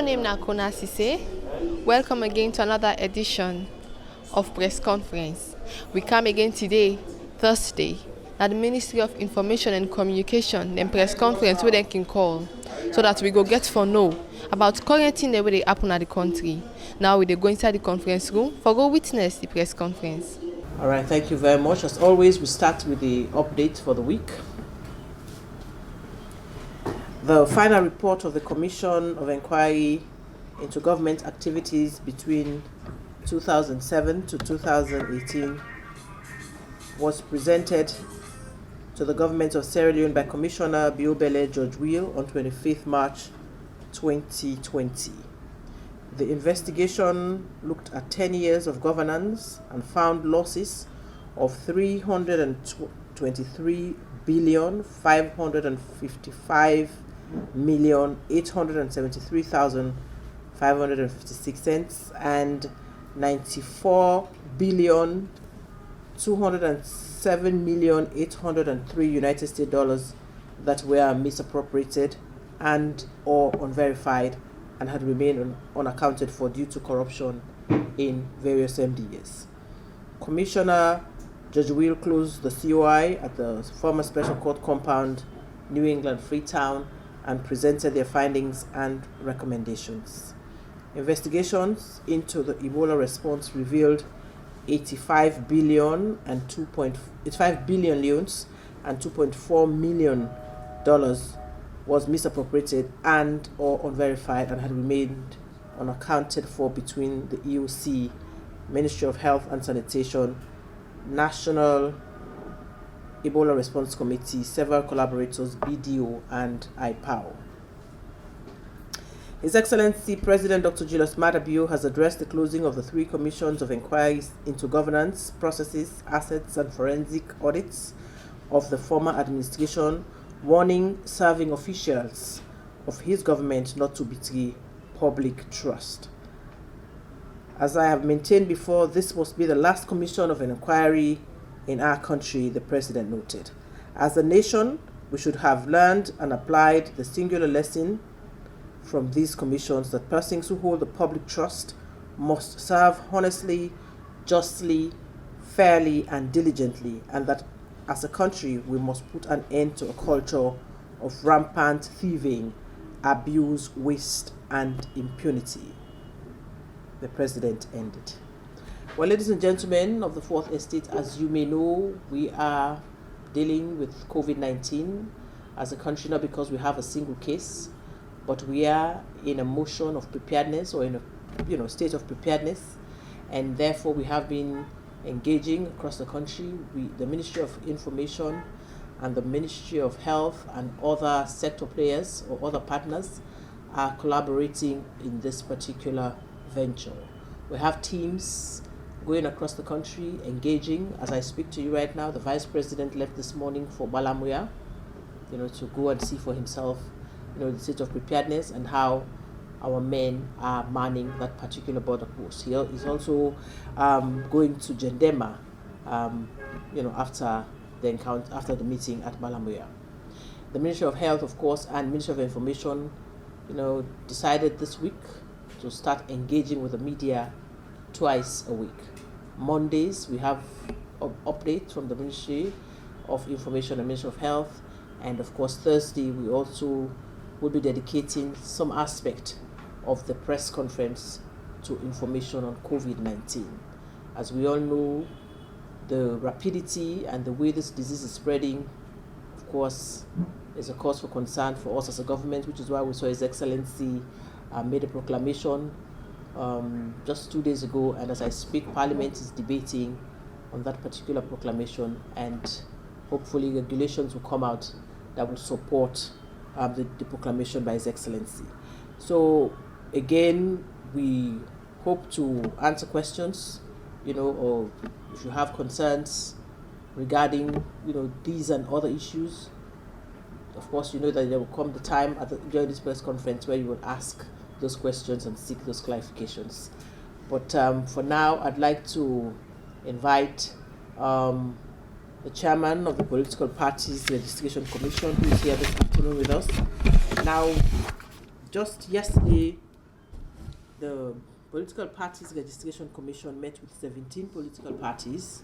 My name is Kona Sise. Welcome again to another edition of press conference. We come again today, Thursday, at the Ministry of Information and Communication, then press conference where they can call, so that we go get for know about current thing that they happen at the country. Now we go inside the conference room for go witness the press conference. All right, thank you very much. As always, we start with the update for the week. The final report of the Commission of Inquiry into Government Activities between 2007 to 2018 was presented to the government of Sierra Leone by Commissioner Biobele George Will on 25th March 2020. The investigation looked at 10 years of governance and found losses of 323,555,873,556 cents and 94,207,803 United States dollars that were misappropriated and or unverified and had remained unaccounted for due to corruption in various MDAs. Commissioner Judge Will closed the COI at the former Special Court compound, New England, Freetown, and presented their findings and recommendations. Investigations into the Ebola response revealed 85 billion leones and $2.4 million was misappropriated and or unverified and had remained unaccounted for between the EOC, Ministry of Health and Sanitation, National Ebola Response Committee, several collaborators, BDO and IPAO. His Excellency President Dr. Julius Maada Bio has addressed the closing of the 3 commissions of inquiries into governance, processes, assets and forensic audits of the former administration, warning serving officials of his government not to betray public trust. As I have maintained before, this must be the last commission of an inquiry in our country, the President noted. As a nation, we should have learned and applied the singular lesson from these commissions that persons who hold the public trust must serve honestly, justly, fairly, and diligently, and that as a country, we must put an end to a culture of rampant thieving, abuse, waste, and impunity. The President ended. Well, ladies and gentlemen of the Fourth Estate, as you may know, we are dealing with COVID-19 as a country, not because we have a single case, but we are in a motion of preparedness or in a state of preparedness, and therefore we have been engaging across the country. The Ministry of Information and the Ministry of Health and other sector players or other partners are collaborating in this particular venture. We have teams going across the country, engaging. As I speak to you right now, the Vice President left this morning for Balamuya, to go and see for himself, the state of preparedness and how our men are manning that particular border post. He's also going to Jendema, after the encounter, after the meeting at Balamuya. The Ministry of Health, of course, and Ministry of Information, decided this week to start engaging with the media twice a week. Mondays, we have updates from the Ministry of Information and Ministry of Health, and of course Thursday, we also will be dedicating some aspect of the press conference to information on COVID-19. As we all know, the rapidity and the way this disease is spreading, of course, is a cause for concern for us as a government, which is why we saw His Excellency made a proclamation just 2 days ago, and as I speak, Parliament is debating on that particular proclamation, and hopefully regulations will come out that will support the proclamation by His Excellency. So again, we hope to answer questions, or if you have concerns regarding, these and other issues. Of course, that there will come the time during this press conference where you will ask those questions and seek those clarifications. But for now, I'd like to invite the chairman of the Political Parties Registration Commission, who is here this afternoon with us. Now, just yesterday, the Political Parties Registration Commission met with 17 political parties,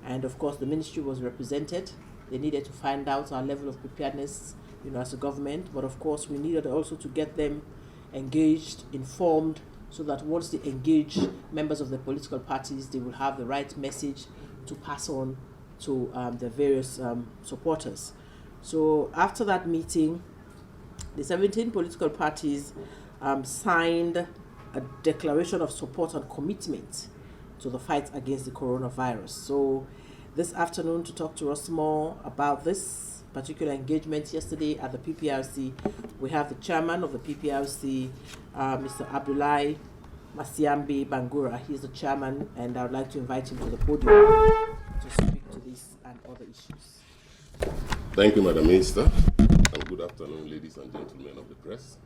and of course the ministry was represented. They needed to find out our level of preparedness, as a government, but of course we needed also to get them engaged, informed, so that once they engage members of the political parties, they will have the right message to pass on to their various supporters. So after that meeting, the 17 political parties signed a declaration of support and commitment to the fight against the coronavirus. So this afternoon, to talk to us more about this particular engagement yesterday at the PPRC, we have the chairman of the PPRC, Mr. Abdullahi Masiambi Bangura. He's the chairman, and I would like to invite him to the podium to speak to this and other issues. Thank you, Madam Minister, and good afternoon, ladies and gentlemen of the press.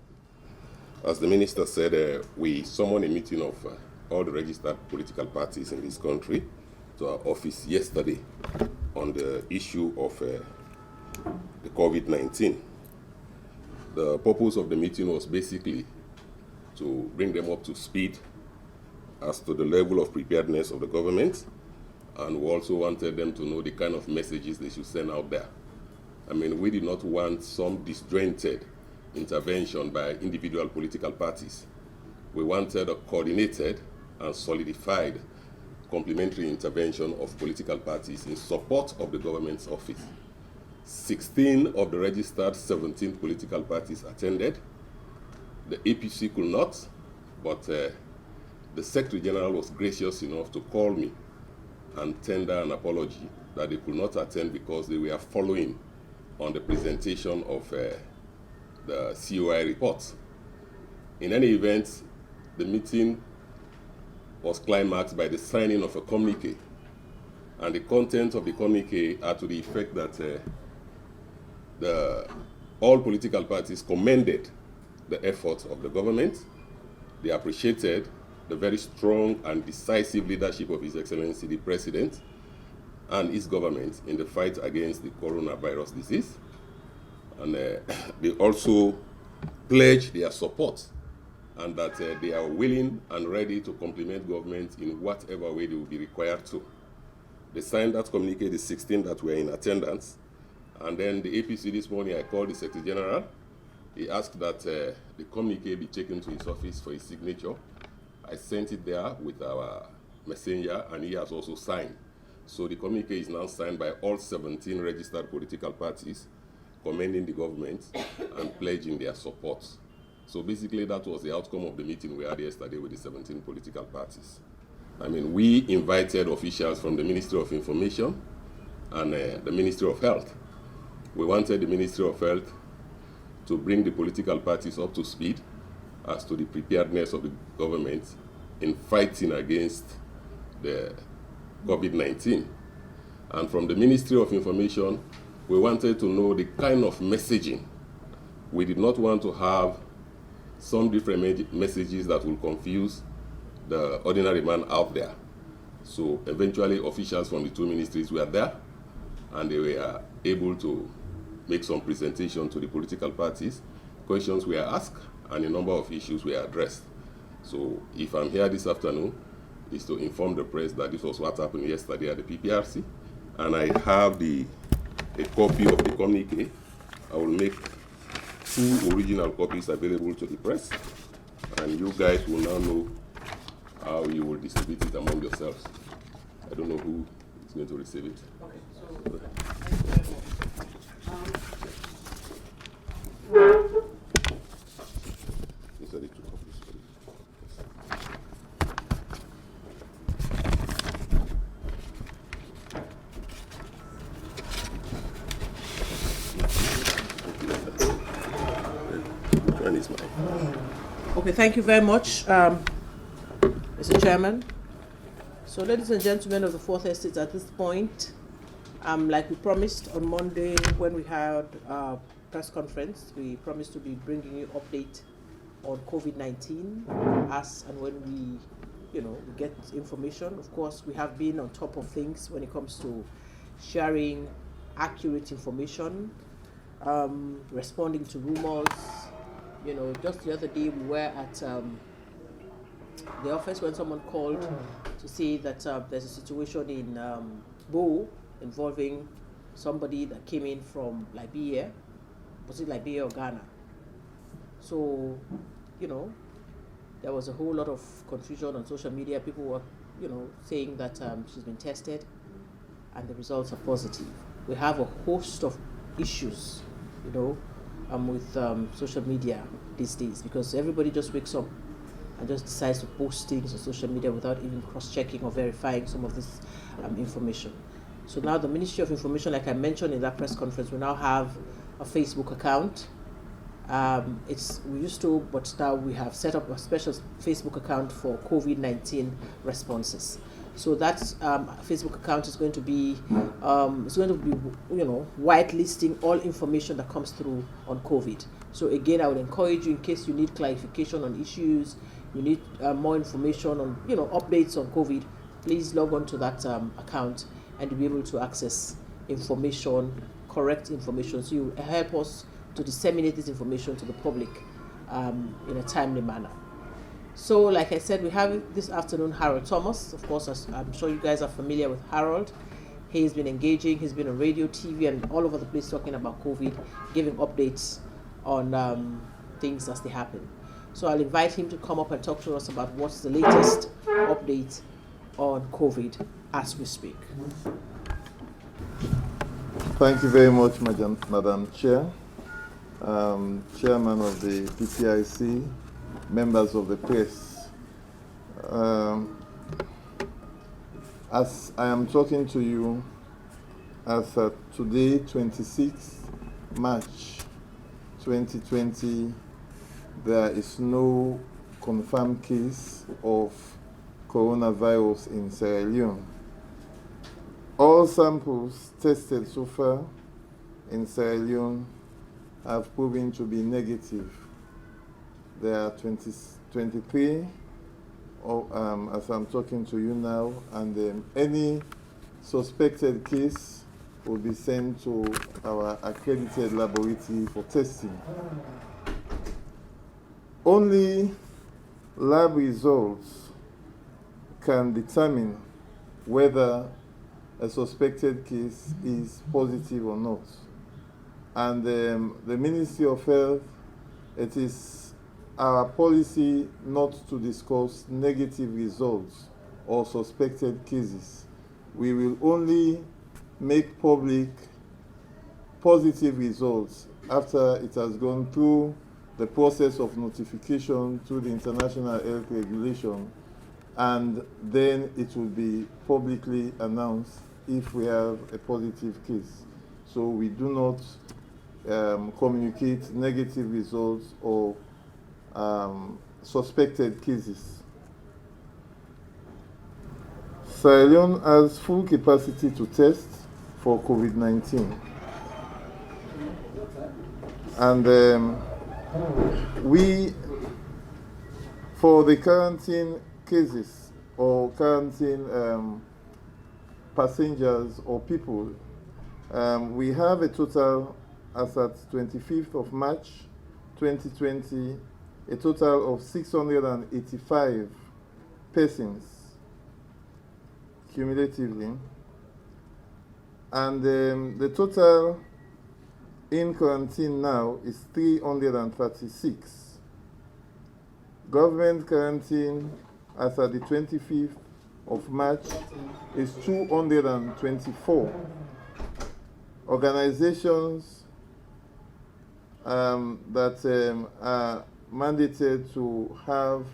As the Minister said, we summoned a meeting of all the registered political parties in this country to our office yesterday on the issue of the COVID-19. The purpose of the meeting was basically to bring them up to speed as to the level of preparedness of the government, and we also wanted them to know the kind of messages they should send out there. I mean, we did not want some disjointed intervention by individual political parties. We wanted a coordinated and solidified complementary intervention of political parties in support of the government's office. 16 of the registered 17 political parties attended. The APC could not, but the Secretary General was gracious enough to call me and tender an apology that they could not attend because they were following on the presentation of the COI report. In any event, the meeting was climaxed by the signing of a communique, and the content of the communique are to the effect that all political parties commended the efforts of the government. They appreciated the very strong and decisive leadership of His Excellency the President and his government in the fight against the coronavirus disease. And they also pledged their support, and that they are willing and ready to complement government in whatever way they will be required to. They signed that communique, the 16 that were in attendance. And then the APC this morning, I called the Secretary General. He asked that the communique be taken to his office for his signature. I sent it there with our messenger, and he has also signed. So the communique is now signed by all 17 registered political parties, commending the government and pledging their support. So basically, that was the outcome of the meeting we had yesterday with the 17 political parties. I mean, we invited officials from the Ministry of Information and the Ministry of Health. We wanted the Ministry of Health to bring the political parties up to speed as to the preparedness of the government in fighting against the COVID-19. And from the Ministry of Information, we wanted to know the kind of messaging. We did not want to have some different messages that will confuse the ordinary man out there. So eventually officials from the two ministries were there, and they were able to make some presentation to the political parties. Questions were asked, and a number of issues were addressed. So if I'm here this afternoon, is to inform the press that this was what happened yesterday at the PPRC, and I have a copy of the communique. I will make 2 original copies available to the press, and you guys will now know how you will distribute it among yourselves. I don't know who is going to receive it. Okay, so These are the 2 copies for you. Which one is mine? Okay, thank you very much, Mr. Chairman. So, ladies and gentlemen of the Fourth Estate, at this point, like we promised on Monday when we had our press conference, we promised to be bringing you update on COVID-19 as and when we get information. Of course, we have been on top of things when it comes to sharing accurate information, responding to rumors. Just the other day we were at the office when someone called to say that there's a situation in Bo involving somebody that came in from Liberia. Was it Liberia or Ghana? So, there was a whole lot of confusion on social media. People were, saying that she's been tested and the results are positive. We have a host of issues, with social media these days, because everybody just wakes up and just decides to post things on social media without even cross-checking or verifying some of this information. So now the Ministry of Information, like I mentioned in that press conference, we now have a Facebook account. We used to, but now we have set up a special Facebook account for COVID-19 responses. So that Facebook account is going to be, whitelisting all information that comes through on COVID. So again, I would encourage you, in case you need clarification on issues, you need more information on, updates on COVID, please log on to that account and you'll be able to access information, correct information. So you help us to disseminate this information to the public in a timely manner. So like I said, we have this afternoon Harold Thomas. Of course, as I'm sure you guys are familiar with Harold. He's been engaging, he's been on radio, TV, and all over the place talking about COVID, giving updates on things as they happen. So I'll invite him to come up and talk to us about what's the latest update on COVID as we speak. Thank you very much, Madam Chair, Chairman of the PPRC, members of the press. As I am talking to you, as of today, 26 March 2020, there is no confirmed case of coronavirus in Sierra Leone. All samples tested so far in Sierra Leone have proven to be negative. There are 23 as I'm talking to you now, and any suspected case will be sent to our accredited laboratory for testing. Only lab results can determine whether a suspected case is positive or not. And the Ministry of Health, it is our policy not to discuss negative results or suspected cases. We will only make public positive results after it has gone through the process of notification to the International Health Regulation, and then it will be publicly announced if we have a positive case. So we do not communicate negative results or suspected cases. Sierra Leone has full capacity to test for COVID-19. And we, for the quarantine cases or quarantine passengers or people, we have a total, as at 25th of March 2020, a total of 685 persons cumulatively, and the total in quarantine now is 336. Government quarantine as at the 25th of March is 224. Organizations that are mandated to have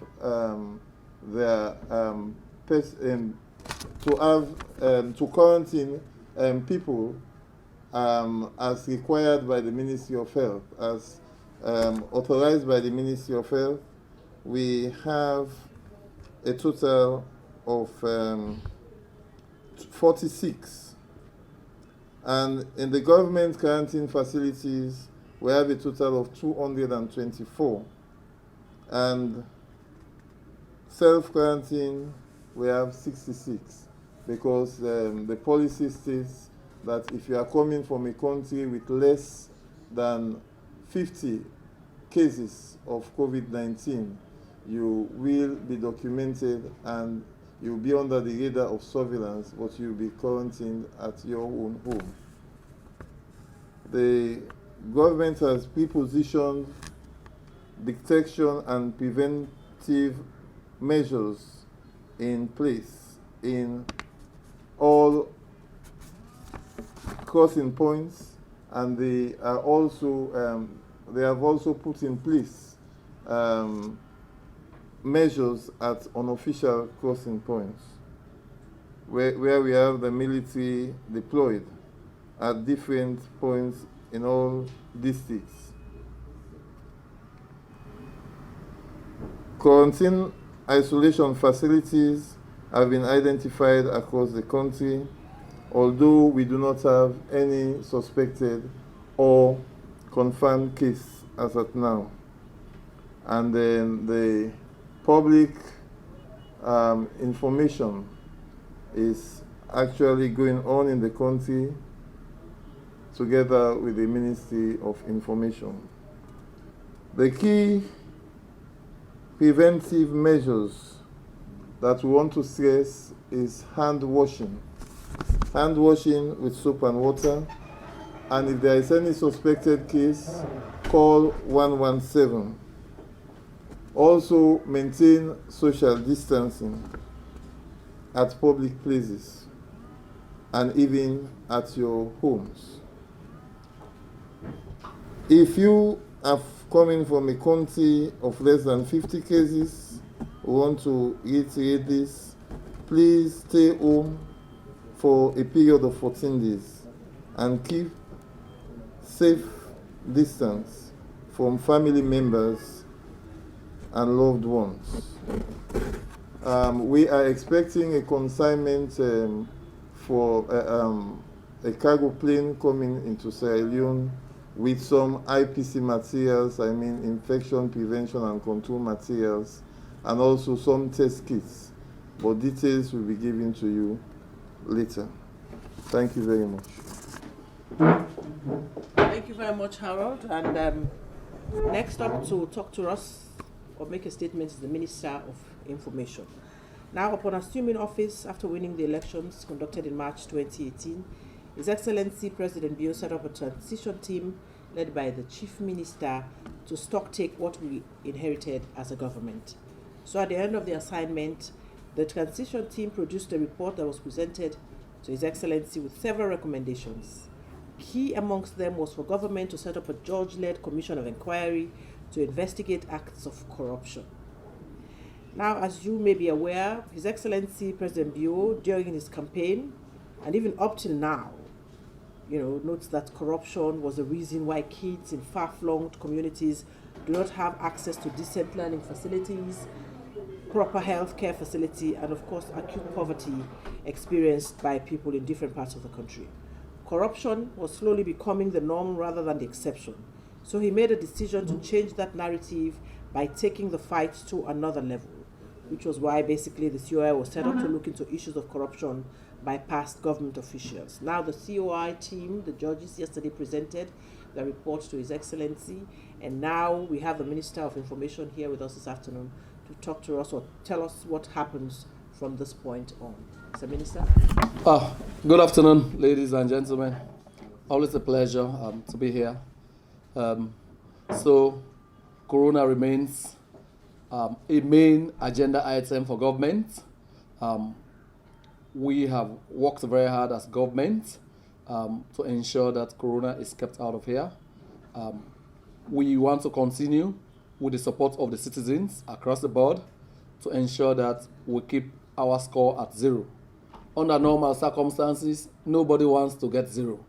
to quarantine people as required by the Ministry of Health, as authorized by the Ministry of Health. We have a total of 46, and in the government quarantine facilities we have a total of 224, and self-quarantine we have 66, because the policy states that if you are coming from a country with less than 50 cases of COVID-19, you will be documented and you'll be under the radar of surveillance, but you'll be quarantined at your own home. The government has prepositioned detection and preventive measures in place in all crossing points, and they have also put in place measures at unofficial crossing points where we have the military deployed at different points in all districts. Quarantine isolation facilities have been identified across the country, although we do not have any suspected or confirmed case as at now. And then the public information is actually going on in the country together with the Ministry of Information. The key preventive measures that we want to stress is hand washing. Hand washing with soap and water. And if there is any suspected case, call 117. Also, maintain social distancing at public places and even at your homes. If you are coming from a country of less than 50 cases, we want to reiterate this. Please stay home for a period of 14 days and keep safe distance from family members and loved ones. We are expecting a consignment for a cargo plane coming into Sierra Leone with some IPC materials, I mean infection prevention and control materials, and also some test kits. But details will be given to you later. Thank you very much. Thank you very much, Harold. And next up to talk to us or make a statement is the Minister of Information. Now, upon assuming office after winning the elections conducted in March 2018, His Excellency President Bio set up a transition team led by the Chief Minister to stocktake what we inherited as a government. So at the end of the assignment, the transition team produced a report that was presented to His Excellency with several recommendations. Key amongst them was for government to set up a judge-led commission of inquiry to investigate acts of corruption. Now, as you may be aware, His Excellency President Bio, during his campaign, and even up till now, notes that corruption was the reason why kids in far-flung communities do not have access to decent learning facilities, proper health care facility, and of course, acute poverty experienced by people in different parts of the country. Corruption was slowly becoming the norm rather than the exception. So he made a decision to change that narrative by taking the fight to another level, which was why basically the COI was set up to look into issues of corruption by past government officials. Now the COI team, the judges yesterday presented the report to His Excellency, and now we have the Minister of Information here with us this afternoon to talk to us or tell us what happens from this point on. Mr. Minister. Good afternoon, ladies and gentlemen. Always a pleasure to be here. So, Corona remains a main agenda item for government. We have worked very hard as government to ensure that Corona is kept out of here. We want to continue with the support of the citizens across the board to ensure that we keep our score at 0. Under normal circumstances, nobody wants to get 0,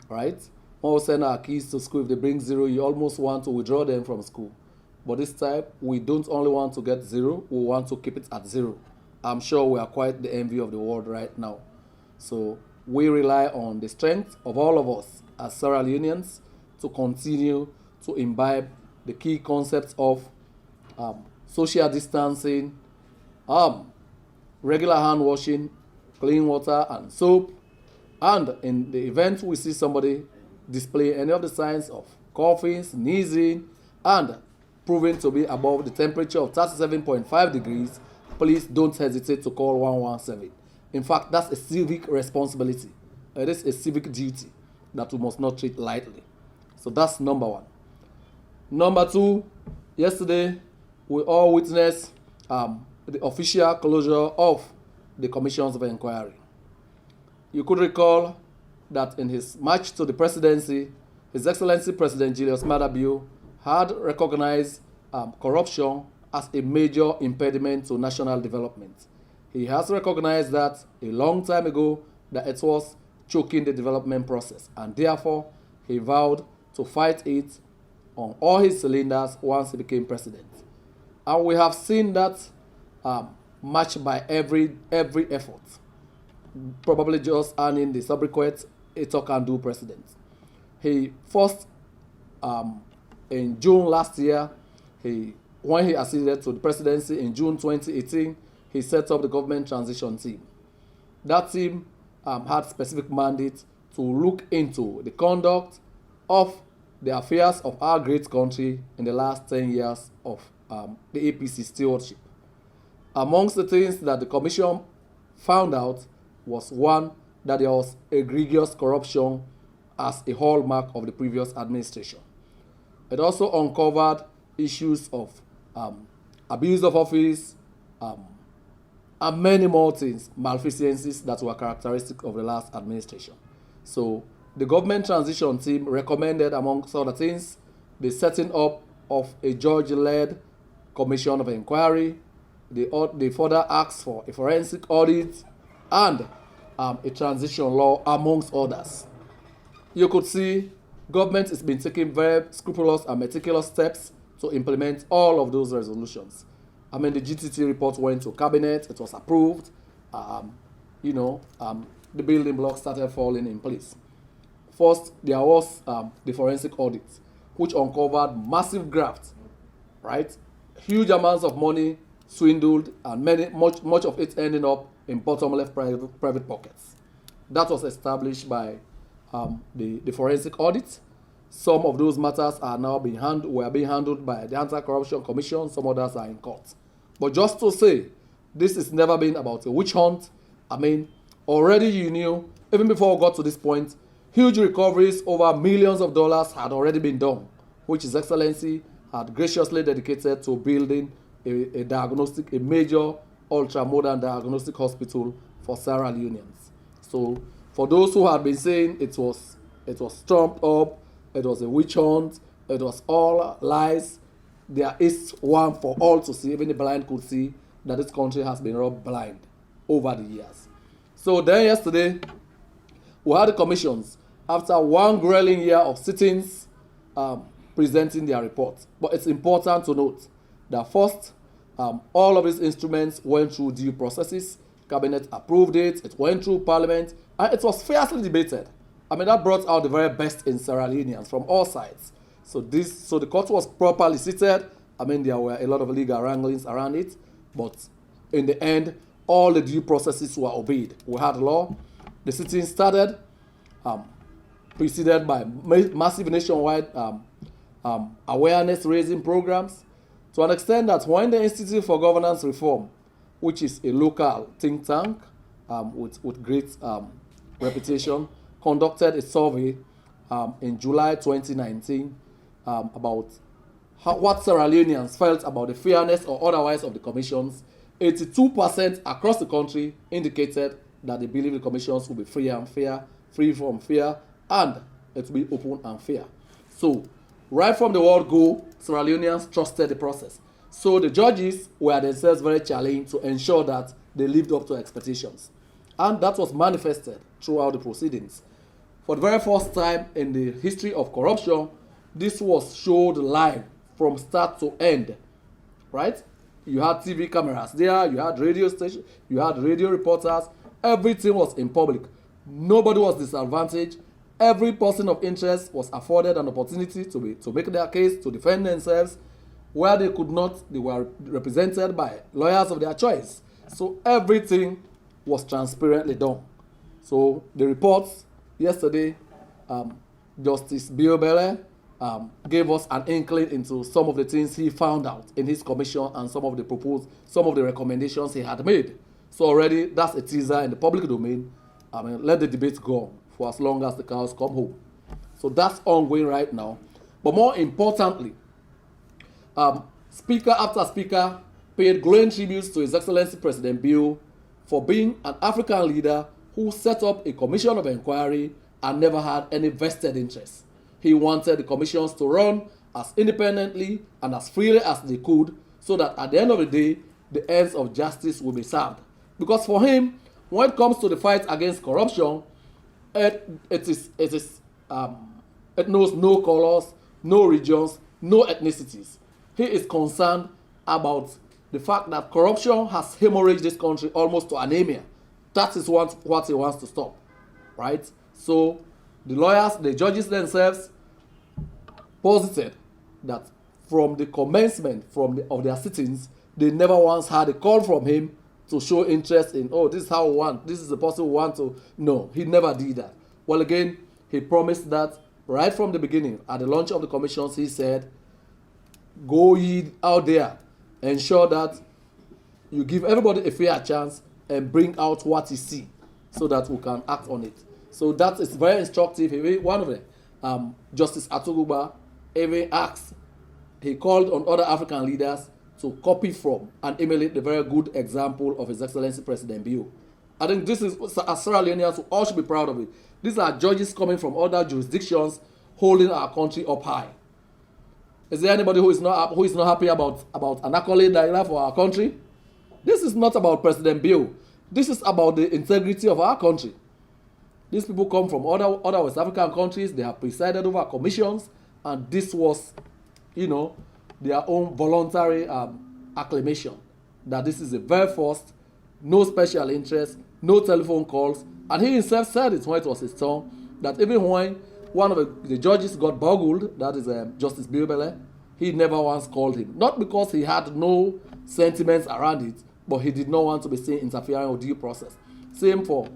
right? When we send our kids to school, if they bring 0, you almost want to withdraw them from school. But this time, we don't only want to get 0, we want to keep it at 0. I'm sure we are quite the envy of the world right now. So we rely on the strength of all of us as Sierra Leoneans to continue to imbibe the key concepts of social distancing, regular hand washing, clean water and soap, and in the event we see somebody display any of the signs of coughing, sneezing, and proven to be above the temperature of 37.5 degrees, please don't hesitate to call 117. In fact, that's a civic responsibility. It is a civic duty that we must not treat lightly. So that's number one. Number two, yesterday we all witnessed the official closure of the commissions of inquiry. You could recall that in his march to the presidency, His Excellency President Julius Maada Bio had recognized corruption as a major impediment to national development. He has recognized that a long time ago that it was choking the development process, and therefore he vowed to fight it on all his cylinders once he became president. And we have seen that matched by every effort, probably just earning the sobriquet a talk-and-do president. He first, in June last year, when he acceded to the presidency in June 2018, he set up the government transition team. That team had specific mandate to look into the conduct of the affairs of our great country in the last 10 years of the APC stewardship. Amongst the things that the commission found out was, one, that there was egregious corruption as a hallmark of the previous administration. It also uncovered issues of abuse of office and many more things, malfeasances that were characteristic of the last administration. So the government transition team recommended, amongst other things, the setting up of a judge-led commission of inquiry. They further asked for a forensic audit and a transition law, amongst others. You could see government has been taking very scrupulous and meticulous steps to implement all of those resolutions. I mean, the GTT report went to cabinet, it was approved, the building blocks started falling in place. First, there was the forensic audit, which uncovered massive graft, right? Huge amounts of money swindled, and much of it ending up in bottom left private pockets. That was established by the forensic audit. Some of those matters are now were being handled by the Anti-Corruption Commission. Some others are in court. But just to say, this has never been about a witch hunt. I mean, already you knew, even before we got to this point, huge recoveries over millions of dollars had already been done, which His Excellency had graciously dedicated to building a major ultra-modern diagnostic hospital for Sierra Leoneans. So for those who had been saying it was trumped up, it was a witch hunt, it was all lies, there is one for all to see, even the blind could see, that this country has been robbed blind over the years. So then yesterday, we had the commissions, after one grueling year of sittings, presenting their report. But it's important to note that first, all of these instruments went through due processes. Cabinet approved it, it went through Parliament, and it was fiercely debated. I mean, that brought out the very best in Sierra Leoneans from all sides. So the court was properly seated. I mean, there were a lot of legal wranglings around it, but in the end, all the due processes were obeyed. We had law. The sitting started, preceded by massive nationwide awareness-raising programs, to an extent that when the Institute for Governance Reform, which is a local think tank with great reputation, conducted a survey in July 2019 about what Sierra Leoneans felt about the fairness or otherwise of the commissions. 82% across the country indicated that they believe the commissions will be free and fair, free from fear, and it will be open and fair. So, right from the word go, Sierra Leoneans trusted the process. So the judges were themselves very challenged to ensure that they lived up to expectations. And that was manifested throughout the proceedings. For the very first time in the history of corruption, this was showed live from start to end, right? You had TV cameras there, you had radio stations, you had radio reporters, everything was in public. Nobody was disadvantaged. Every person of interest was afforded an opportunity to make their case, to defend themselves. Where they could not, they were represented by lawyers of their choice. So everything was transparently done. So the reports yesterday, Justice Biobele gave us an inkling into some of the things he found out in his commission and some of the recommendations he had made. So already that's a teaser in the public domain. I mean, let the debate go on for as long as the cows come home. So that's ongoing right now. But more importantly, speaker after speaker paid glowing tributes to His Excellency President Bio for being an African leader who set up a commission of inquiry and never had any vested interest. He wanted the commissions to run as independently and as freely as they could, so that at the end of the day, the ends of justice will be served. Because for him, when it comes to the fight against corruption, it knows no colors, no regions, no ethnicities. He is concerned about the fact that corruption has hemorrhaged this country almost to anemia. That is what he wants to stop, right? So the lawyers, the judges themselves posited that from the commencement of their sittings, they never once had a call from him to show interest in, oh, this is how we want, this is the person we want to. No, he never did that. Well, again, he promised that right from the beginning, at the launch of the commissions, he said, go ye out there, ensure that you give everybody a fair chance and bring out what you see so that we can act on it. So that is very instructive. One of them, Justice Atuguba, even asked, he called on other African leaders to copy from and emulate the very good example of His Excellency President Bio. I think this is, as Sierra Leoneans, who all should be proud of it. These are judges coming from other jurisdictions holding our country up high. Is there anybody who is not happy about an accolade like that for our country? This is not about President Bio. This is about the integrity of our country. These people come from other West African countries. They have presided over commissions, and this was, their own voluntary acclamation that this is the very first, no special interest, no telephone calls. And he himself said it when it was his turn, that even when one of the judges got boggled, that is Justice Biobele, he never once called him. Not because he had no sentiments around it, but he did not want to be seen interfering with due process. Same for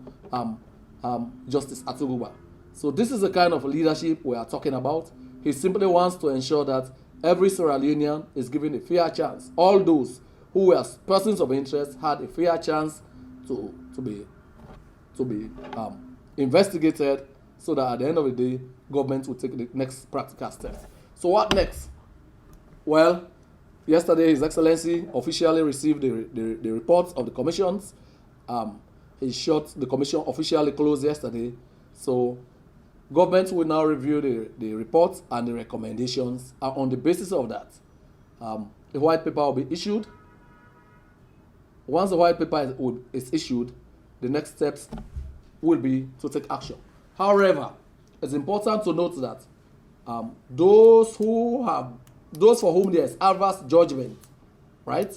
Justice Atuguba. So this is the kind of leadership we are talking about. He simply wants to ensure that every Sierra Leonean is given a fair chance. All those who were persons of interest had a fair chance to be investigated, so that at the end of the day, government will take the next practical steps. So what next? Well, yesterday His Excellency officially received the reports of the commissions. The commission officially closed yesterday. So government will now review the reports and the recommendations, and on the basis of that, the white paper will be issued. Once the white paper is issued, the next steps will be to take action. However, it's important to note that those for whom there is adverse judgment, right,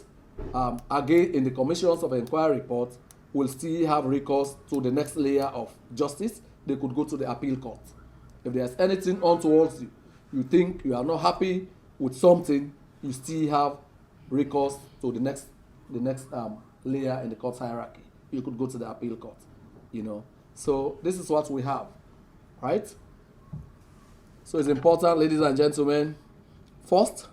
again in the commissions of inquiry report, will still have recourse to the next layer of justice. They could go to the appeal court. If there's anything untowards you, you think you are not happy with something, you still have recourse to the next layer in the court hierarchy. You could go to the appeal court, So this is what we have, right? So it's important, ladies and gentlemen, first,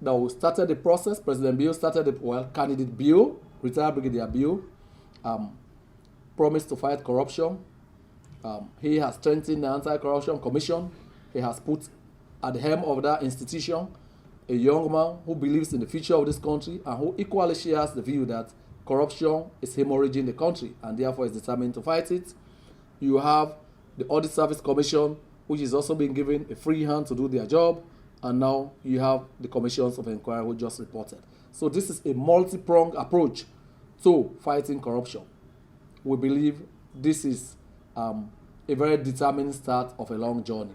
that we started the process. President Bio started candidate Bio, retired Brigadier Bio, promised to fight corruption. He has strengthened the Anti-Corruption Commission. He has put at the helm of that institution a young man who believes in the future of this country and who equally shares the view that corruption is hemorrhaging the country and therefore is determined to fight it. You have the Audit Service Commission, which is also being given a free hand to do their job. And now you have the commissions of inquiry who just reported. So this is a multi-pronged approach to fighting corruption. We believe this is a very determined start of a long journey.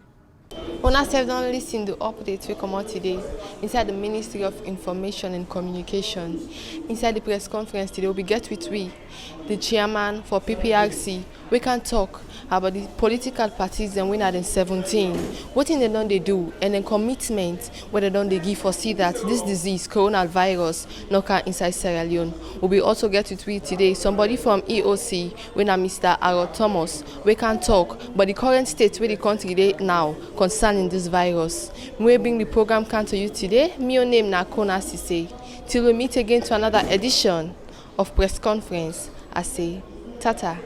Una sef don listen to updates we come out today inside the Ministry of Information and Communication. Inside the press conference today, we get with the chairman for PPRC. We can talk about the political parties and when are in 17, what they don't they do, and then commitment where they don't they give for see that this disease, coronavirus, no can inside Sierra Leone. We will also get with today somebody from EOC, when Mr. Aro Thomas. We can talk, but the current state where the country they now concern concerning this virus. We bring the program can to you today. My name na Kona Sise. Till we meet again to another edition of press conference, I say tata.